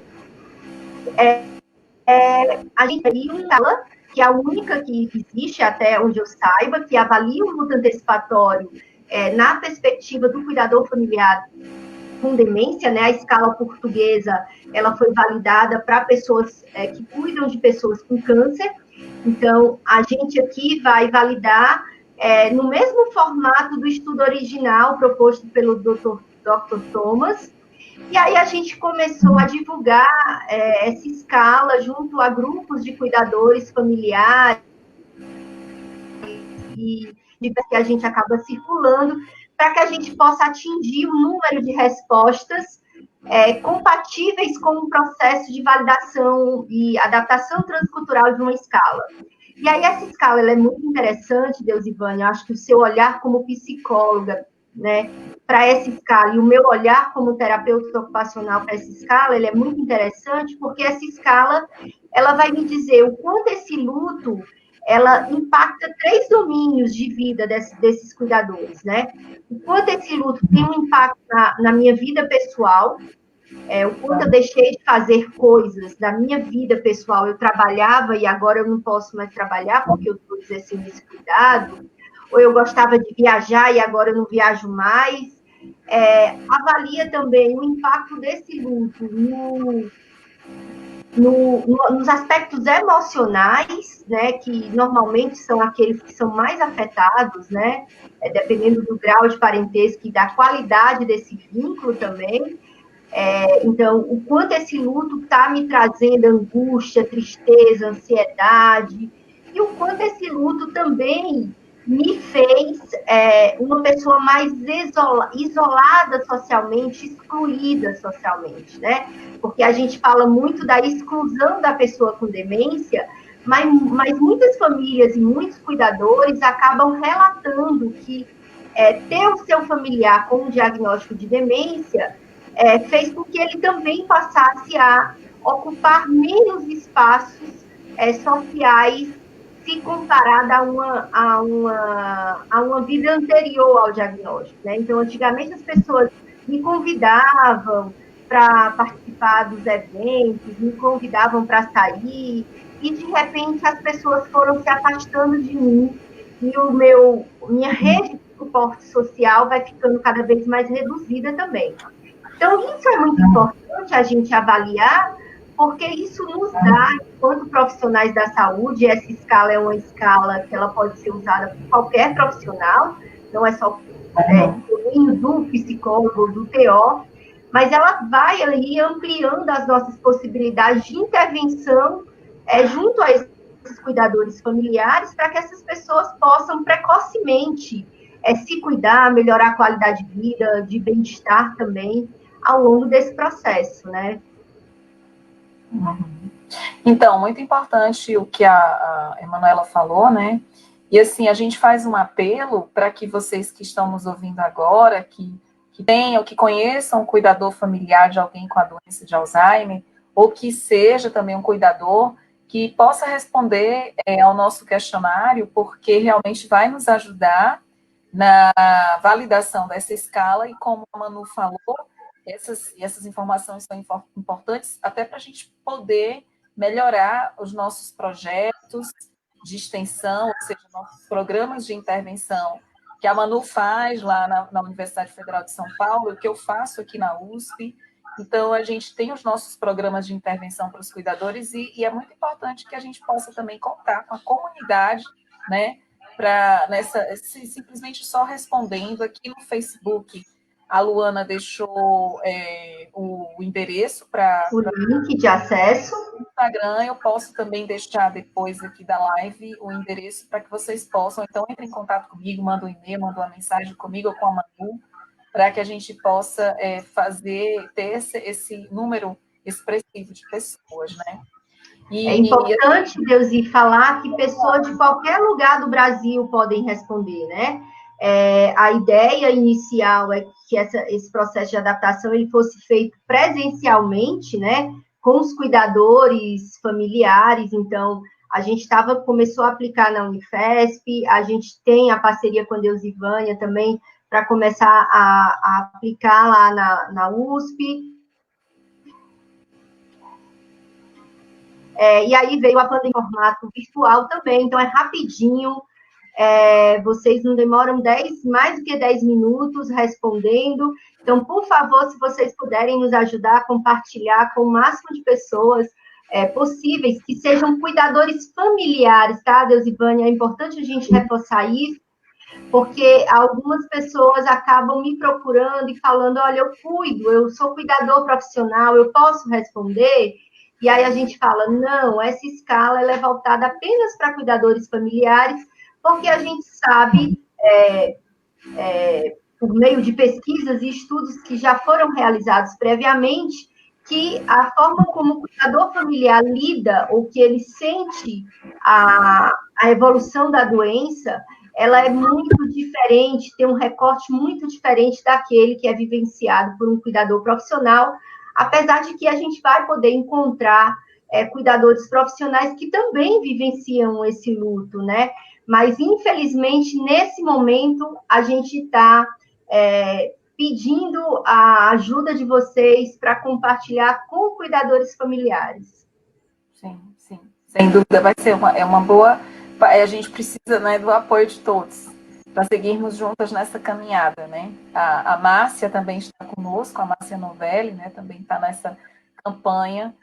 a gente tem uma sala, que é a única que existe, até onde eu saiba, que avalia o luto antecipatório na perspectiva do cuidador familiar com demência, né? A escala portuguesa, ela foi validada para pessoas que cuidam de pessoas com câncer. Então, a gente aqui vai validar no mesmo formato do estudo original proposto pelo Dr. Thomas. E aí a gente começou a divulgar essa escala junto a grupos de cuidadores familiares e que a gente acaba circulando para que a gente possa atingir um número de respostas compatíveis com o processo de validação e adaptação transcultural de uma escala. E aí essa escala ela é muito interessante, Deusivânia, eu acho que o seu olhar como psicóloga, né, para essa escala, e o meu olhar como terapeuta ocupacional para essa escala, ele é muito interessante, porque essa escala, ela vai me dizer o quanto esse luto, ela impacta 3 domínios de vida desses cuidadores, né? O quanto esse luto tem um impacto na minha vida pessoal, o quanto eu deixei de fazer coisas da minha vida pessoal, eu trabalhava e agora eu não posso mais trabalhar porque eu estou exercendo esse cuidado, ou eu gostava de viajar e agora eu não viajo mais. Avalia também o impacto desse luto nos aspectos emocionais, né, que normalmente são aqueles que são mais afetados, né, dependendo do grau de parentesco e da qualidade desse vínculo também. Então, o quanto esse luto está me trazendo angústia, tristeza, ansiedade, e o quanto esse luto também me fez uma pessoa mais isolada socialmente, excluída socialmente, né? Porque a gente fala muito da exclusão da pessoa com demência, mas muitas famílias e muitos cuidadores acabam relatando que ter o seu familiar com um diagnóstico de demência fez com que ele também passasse a ocupar menos espaços sociais se comparado a uma vida anterior ao diagnóstico, né? Então, antigamente as pessoas me convidavam para participar dos eventos, me convidavam para sair, e de repente as pessoas foram se afastando de mim, e minha rede de suporte social vai ficando cada vez mais reduzida também. Então, isso é muito importante a gente avaliar, porque isso nos dá, enquanto profissionais da saúde, essa escala é uma escala que ela pode ser usada por qualquer profissional, não é só do psicólogo, do TO, mas ela vai ali ampliando as nossas possibilidades de intervenção junto a esses cuidadores familiares, para que essas pessoas possam precocemente se cuidar, melhorar a qualidade de vida, de bem-estar também, ao longo desse processo, né? Então, muito importante o que a Emanuela falou, né? E assim, a gente faz um apelo para que vocês que estão nos ouvindo agora, que tenham, que conheçam um cuidador familiar de alguém com a doença de Alzheimer, ou que seja também um cuidador, que possa responder ao nosso questionário, porque realmente vai nos ajudar na validação dessa escala, e como a Manu falou, essas informações são importantes até para a gente poder melhorar os nossos projetos de extensão, ou seja, nossos programas de intervenção, que a Manu faz lá na Universidade Federal de São Paulo, o que eu faço aqui na USP. Então, a gente tem os nossos programas de intervenção para os cuidadores, e é muito importante que a gente possa também contar com a comunidade, né, simplesmente só respondendo aqui no Facebook. A Luana deixou o endereço para o link de acesso. No Instagram, eu posso também deixar depois aqui da live o endereço para que vocês possam. Então, entre em contato comigo, manda um e-mail, manda uma mensagem comigo ou com a Manu, para que a gente possa ter esse número expressivo de pessoas, né? É importante, Deusi, falar que pessoas de qualquer lugar do Brasil podem responder, né? A ideia inicial é que esse processo de adaptação ele fosse feito presencialmente, né? Com os cuidadores familiares. Então, a gente começou a aplicar na Unifesp, a gente tem a parceria com a Deusivânia também para começar a aplicar lá na USP. E aí veio a pandemia em formato virtual também, então é rapidinho, vocês não demoram mais do que 10 minutos respondendo. Então, por favor, se vocês puderem nos ajudar a compartilhar com o máximo de pessoas possíveis, que sejam cuidadores familiares, tá, Deusivânia? É importante a gente reforçar isso, porque algumas pessoas acabam me procurando e falando, olha, eu sou cuidador profissional, eu posso responder? E aí a gente fala, não, essa escala ela é voltada apenas para cuidadores familiares, porque a gente sabe, por meio de pesquisas e estudos que já foram realizados previamente, que a forma como o cuidador familiar lida, ou que ele sente a evolução da doença, ela é muito diferente, tem um recorte muito diferente daquele que é vivenciado por um cuidador profissional, apesar de que a gente vai poder encontrar cuidadores profissionais que também vivenciam esse luto, né? Mas, infelizmente, nesse momento, a gente está pedindo a ajuda de vocês para compartilhar com cuidadores familiares. Sim, sim. Sem dúvida, vai ser uma boa... A gente precisa, né, do apoio de todos para seguirmos juntas nessa caminhada, né? A Márcia também está conosco, a Márcia Novelli, né, também está nessa campanha,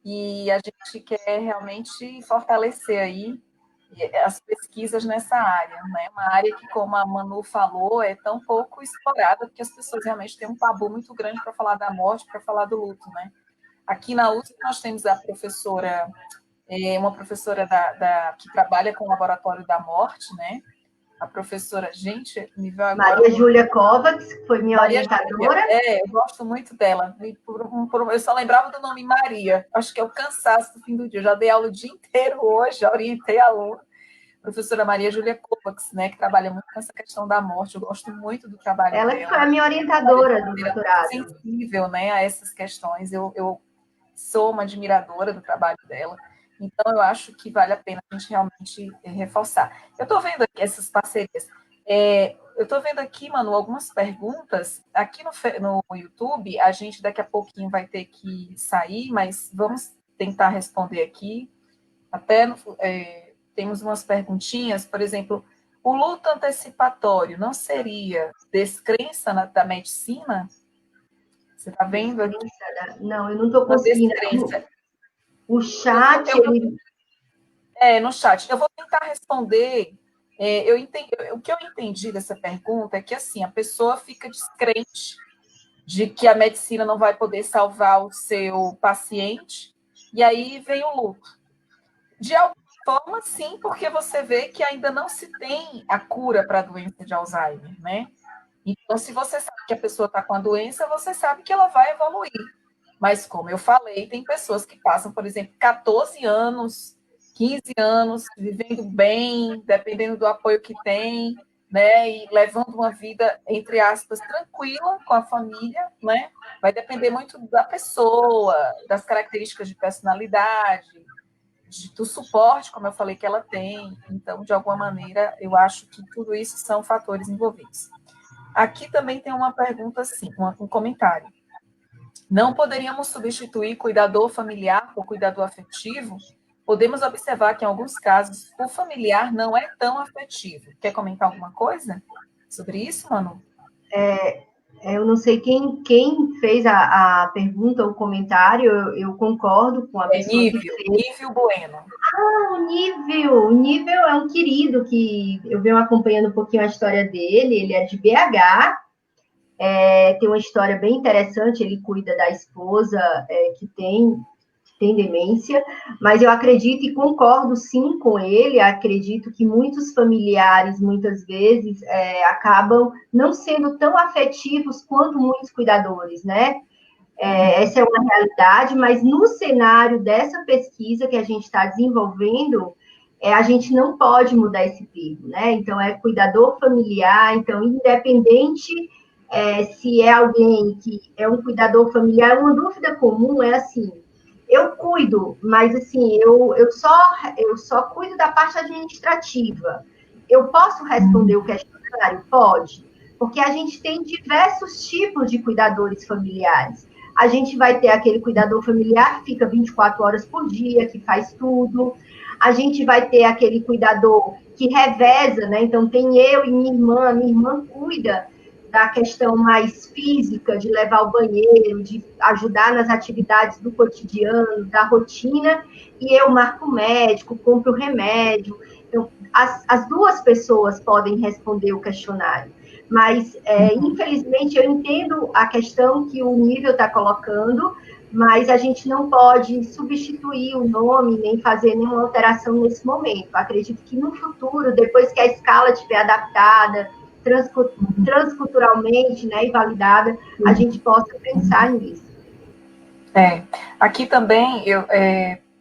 e a gente quer realmente fortalecer aí as pesquisas nessa área, né? Uma área que, como a Manu falou, é tão pouco explorada, porque as pessoas realmente têm um tabu muito grande para falar da morte, para falar do luto, né? Aqui na USP nós temos a professora, uma professora que trabalha com o Laboratório da Morte, né? A professora, gente, me veio agora... Maria Júlia Kovacs, que foi minha Maria orientadora. Júlia, eu gosto muito dela. Eu só lembrava do nome Maria. Acho que é o cansaço do fim do dia. Eu já dei aula o dia inteiro hoje, já orientei a aluna. Professora Maria Júlia Kovacs, né, que trabalha muito com essa questão da morte. Eu gosto muito do trabalho Ela dela. que foi a minha orientadora do doutorado. Sensível, né, a essas questões. Eu sou uma admiradora do trabalho dela. Então, eu acho que vale a pena a gente realmente reforçar. Eu estou vendo aqui essas parcerias. Eu estou vendo aqui, Manu, algumas perguntas. Aqui no YouTube, a gente daqui a pouquinho vai ter que sair, mas vamos tentar responder aqui. Até temos umas perguntinhas, por exemplo, o luto antecipatório não seria descrença da medicina? Você está vendo aqui? Não, eu não estou conseguindo. O chat, no chat. Eu vou tentar responder. O que eu entendi dessa pergunta é que, assim, a pessoa fica descrente de que a medicina não vai poder salvar o seu paciente, e aí vem o luto. De alguma forma, sim, porque você vê que ainda não se tem a cura para a doença de Alzheimer, né? Então, se você sabe que a pessoa está com a doença, você sabe que ela vai evoluir. Mas, como eu falei, tem pessoas que passam, por exemplo, 14 anos, 15 anos, vivendo bem, dependendo do apoio que tem, né? E levando uma vida, entre aspas, tranquila com a família, né? Vai depender muito da pessoa, das características de personalidade, do suporte, como eu falei, que ela tem. Então, de alguma maneira, eu acho que tudo isso são fatores envolvidos. Aqui também tem uma pergunta assim, um comentário. Não poderíamos substituir cuidador familiar por cuidador afetivo? Podemos observar que, em alguns casos, o familiar não é tão afetivo. Quer comentar alguma coisa sobre isso, Manu? Eu não sei quem fez a pergunta ou o comentário, eu concordo com a pessoa que fez. Nível Bueno. O Nível é um querido que eu venho acompanhando um pouquinho a história dele, ele é de BH, tem uma história bem interessante, ele cuida da esposa que tem demência, mas eu acredito e concordo sim com ele, acredito que muitos familiares, muitas vezes, acabam não sendo tão afetivos quanto muitos cuidadores, né? Essa é uma realidade, mas no cenário dessa pesquisa que a gente está desenvolvendo, a gente não pode mudar esse termo, né? Então, é cuidador familiar, então, independente se é alguém que é um cuidador familiar, uma dúvida comum é assim, eu cuido, mas assim, eu só cuido da parte administrativa. Eu posso responder o questionário? Pode, porque a gente tem diversos tipos de cuidadores familiares. A gente vai ter aquele cuidador familiar que fica 24 horas por dia, que faz tudo. A gente vai ter aquele cuidador que reveza, né? Então, tem eu e minha irmã cuida da questão mais física, de levar ao banheiro, de ajudar nas atividades do cotidiano, da rotina, e eu marco o médico, compro o remédio. Então, as duas pessoas podem responder o questionário. Mas, infelizmente, eu entendo a questão que o Nível está colocando, mas a gente não pode substituir o nome, nem fazer nenhuma alteração nesse momento. Acredito que no futuro, depois que a escala estiver adaptada, transculturalmente, né, e validada, a gente possa pensar nisso. Aqui também,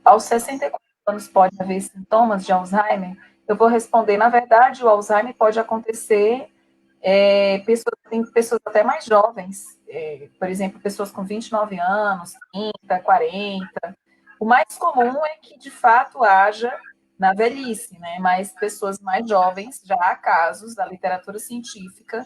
aos 64 anos pode haver sintomas de Alzheimer. Eu vou responder, na verdade, o Alzheimer pode acontecer tem pessoas até mais jovens, por exemplo, pessoas com 29 anos, 30, 40. O mais comum é que, de fato, haja na velhice, né? Mas pessoas mais jovens, já há casos, da literatura científica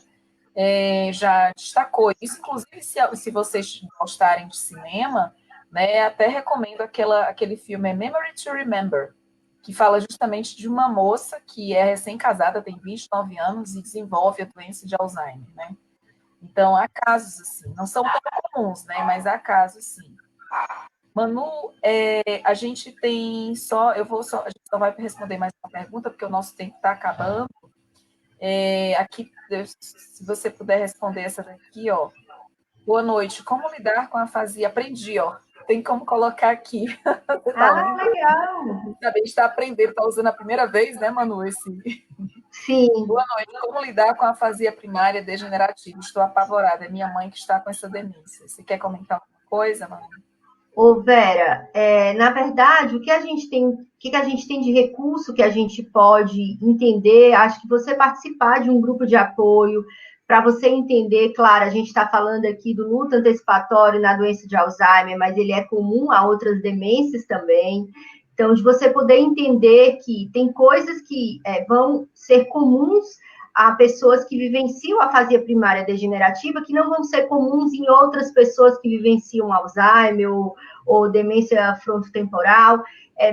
já destacou isso. Inclusive, se vocês gostarem de cinema, né, até recomendo aquele filme Memory to Remember, que fala justamente de uma moça que é recém-casada, tem 29 anos e desenvolve a doença de Alzheimer, né? Então, há casos assim, não são tão comuns, né? Mas há casos sim. Manu, a gente tem a gente só vai responder mais uma pergunta, porque o nosso tempo está acabando. Aqui, se você puder responder essa daqui, ó. Boa noite. Como lidar com a afasia? Aprendi, ó. Tem como colocar aqui. Você tá lendo? Legal! A gente está aprendendo, está usando a primeira vez, né, Manu? Sim. Boa noite. Como lidar com a afasia primária degenerativa? Estou apavorada. É minha mãe que está com essa demência. Você quer comentar alguma coisa, Manu? Ô, Vera, na verdade, o que a gente tem de recurso que a gente pode entender, acho que você participar de um grupo de apoio, para você entender, claro, a gente está falando aqui do luto antecipatório na doença de Alzheimer, mas ele é comum a outras demências também. Então, de você poder entender que tem coisas que vão ser comuns a pessoas que vivenciam a afasia primária degenerativa, que não vão ser comuns em outras pessoas que vivenciam Alzheimer ou demência frontotemporal.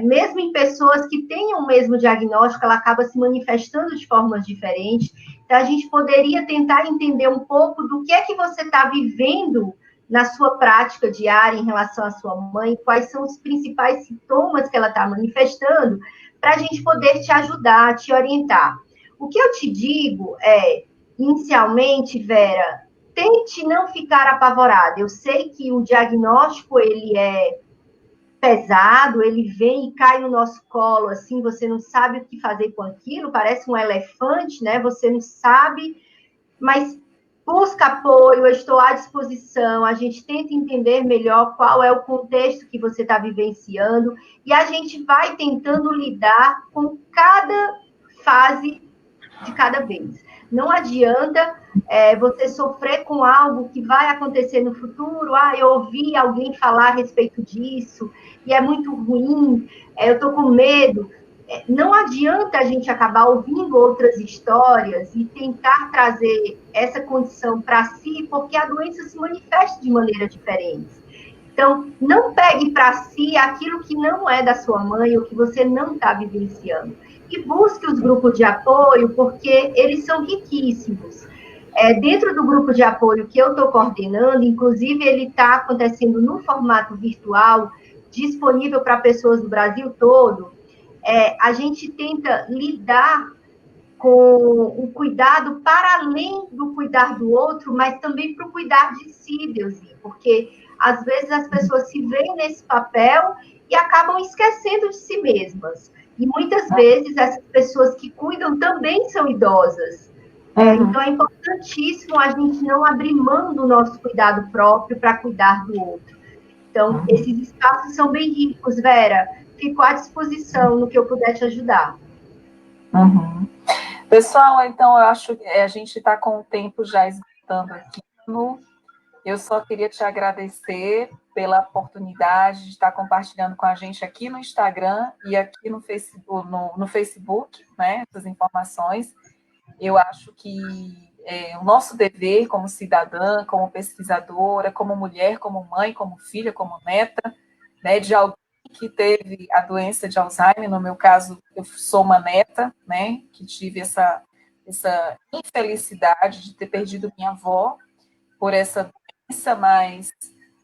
Mesmo em pessoas que tenham o mesmo diagnóstico, ela acaba se manifestando de formas diferentes. Então, a gente poderia tentar entender um pouco do que é que você está vivendo na sua prática diária em relação à sua mãe, quais são os principais sintomas que ela está manifestando, para a gente poder te ajudar, te orientar. O que eu te digo inicialmente, Vera, tente não ficar apavorada. Eu sei que o diagnóstico, ele é pesado, ele vem e cai no nosso colo, assim, você não sabe o que fazer com aquilo, parece um elefante, né? Você não sabe, mas busca apoio, eu estou à disposição, a gente tenta entender melhor qual é o contexto que você está vivenciando e a gente vai tentando lidar com cada fase de cada vez. Não adianta você sofrer com algo que vai acontecer no futuro. Eu ouvi alguém falar a respeito disso e é muito ruim, eu estou com medo. Não adianta a gente acabar ouvindo outras histórias e tentar trazer essa condição para si, porque a doença se manifesta de maneira diferente. Então, não pegue para si aquilo que não é da sua mãe ou que você não está vivenciando. E busque os grupos de apoio, porque eles são riquíssimos. Dentro do grupo de apoio que eu estou coordenando, inclusive ele está acontecendo no formato virtual, disponível para pessoas do Brasil todo, a gente tenta lidar com o cuidado para além do cuidar do outro, mas também para o cuidar de si, Deusinho, porque às vezes as pessoas se veem nesse papel e acabam esquecendo de si mesmas. E muitas vezes essas pessoas que cuidam também são idosas. Então é importantíssimo a gente não abrir mão do nosso cuidado próprio para cuidar do outro. Então, esses espaços são bem ricos, Vera. Fico à disposição no que eu puder te ajudar. Uhum. Pessoal, então eu acho que a gente está com o tempo já esgotando aqui. Eu só queria te agradecer pela oportunidade de estar compartilhando com a gente aqui no Instagram e aqui no Facebook, né, essas informações. Eu acho que o nosso dever como cidadã, como pesquisadora, como mulher, como mãe, como filha, como neta, né, de alguém que teve a doença de Alzheimer, no meu caso, eu sou uma neta, né, que tive essa infelicidade de ter perdido minha avó por essa doença, mas,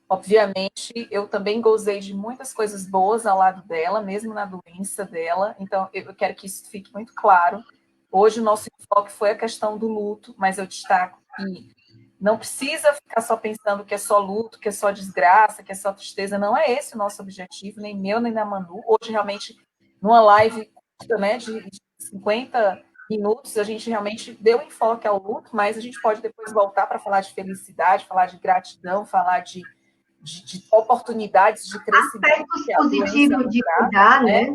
obviamente, eu também gozei de muitas coisas boas ao lado dela, mesmo na doença dela, então eu quero que isso fique muito claro. Hoje o nosso enfoque foi a questão do luto, mas eu destaco que não precisa ficar só pensando que é só luto, que é só desgraça, que é só tristeza. Não é esse o nosso objetivo, nem meu, nem da Manu. Hoje, realmente, numa live, né, de 50 minutos, a gente realmente deu enfoque ao luto, mas a gente pode depois voltar para falar de felicidade, falar de gratidão, falar de oportunidades de crescimento. Aspectos positivos de cuidar, né?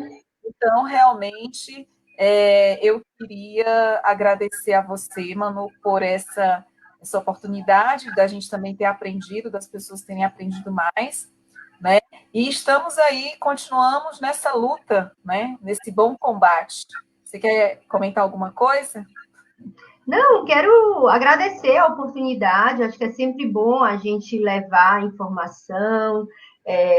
Então, realmente, Eu queria agradecer a você, Manu, por essa oportunidade da gente também ter aprendido, das pessoas terem aprendido mais, né? E estamos aí, continuamos nessa luta, né? Nesse bom combate. Você quer comentar alguma coisa? Não, quero agradecer a oportunidade. Acho que é sempre bom a gente levar informação,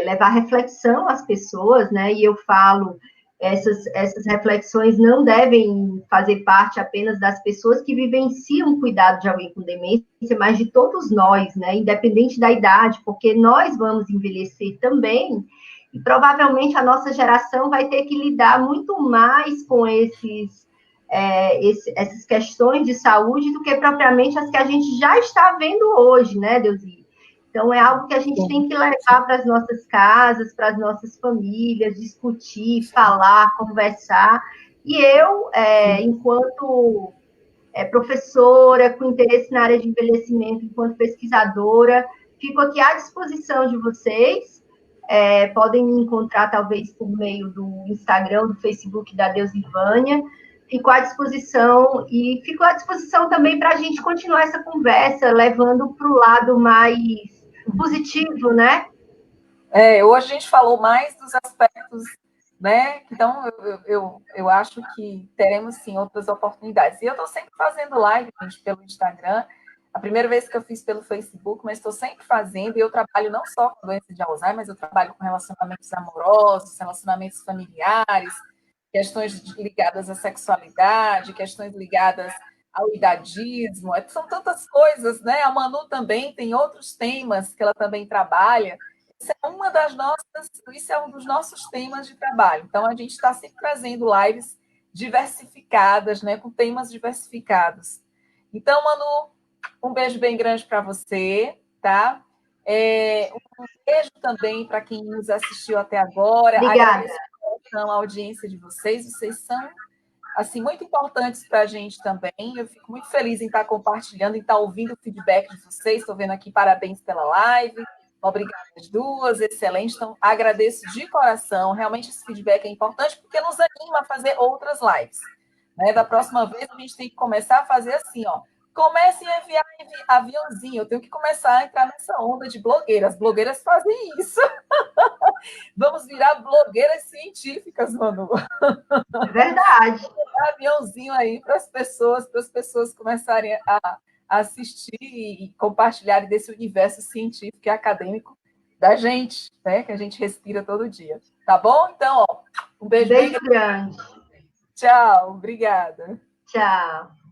levar reflexão às pessoas, né? E eu falo, essas reflexões não devem fazer parte apenas das pessoas que vivenciam o cuidado de alguém com demência, mas de todos nós, né? Independente da idade, porque nós vamos envelhecer também. E provavelmente a nossa geração vai ter que lidar muito mais com essas questões de saúde do que propriamente as que a gente já está vendo hoje, né, Deusi? Então, é algo que a gente tem que levar para as nossas casas, para as nossas famílias, discutir, falar, conversar. E eu, enquanto professora, com interesse na área de envelhecimento, enquanto pesquisadora, fico aqui à disposição de vocês. Podem me encontrar, talvez, por meio do Instagram, do Facebook da Deusivânia. Fico à disposição e fico à disposição também para a gente continuar essa conversa, levando para o lado mais positivo, né? Hoje a gente falou mais dos aspectos, né? Então, eu acho que teremos, sim, outras oportunidades. E eu estou sempre fazendo live, gente, pelo Instagram. A primeira vez que eu fiz pelo Facebook, mas estou sempre fazendo, e eu trabalho não só com doença de Alzheimer, mas eu trabalho com relacionamentos amorosos, relacionamentos familiares, questões ligadas à sexualidade, questões ligadas ao idadismo, são tantas coisas, né? A Manu também tem outros temas que ela também trabalha. Isso é um dos nossos temas de trabalho. Então, a gente está sempre trazendo lives diversificadas, né, com temas diversificados. Então, Manu, um beijo bem grande para você, tá? Um beijo também para quem nos assistiu até agora. Obrigada. Agradeço a audiência de vocês. Vocês são assim muito importantes para a gente também. Eu fico muito feliz em estar compartilhando, em estar ouvindo o feedback de vocês. Estou vendo aqui, parabéns pela live. Obrigada às duas, excelente. Então, agradeço de coração. Realmente, esse feedback é importante porque nos anima a fazer outras lives. Né? Da próxima vez, a gente tem que começar a fazer assim, ó. Comecem a enviar aviãozinho. Eu tenho que começar a entrar nessa onda de blogueiras. As blogueiras fazem isso. Vamos virar blogueiras científicas, Manu. É verdade. Aviãozinho aí para as pessoas começarem a assistir e compartilharem desse universo científico e acadêmico da gente, né? Que a gente respira todo dia. Tá bom? Então, ó, um beijo bem grande. Tchau, obrigada. Tchau.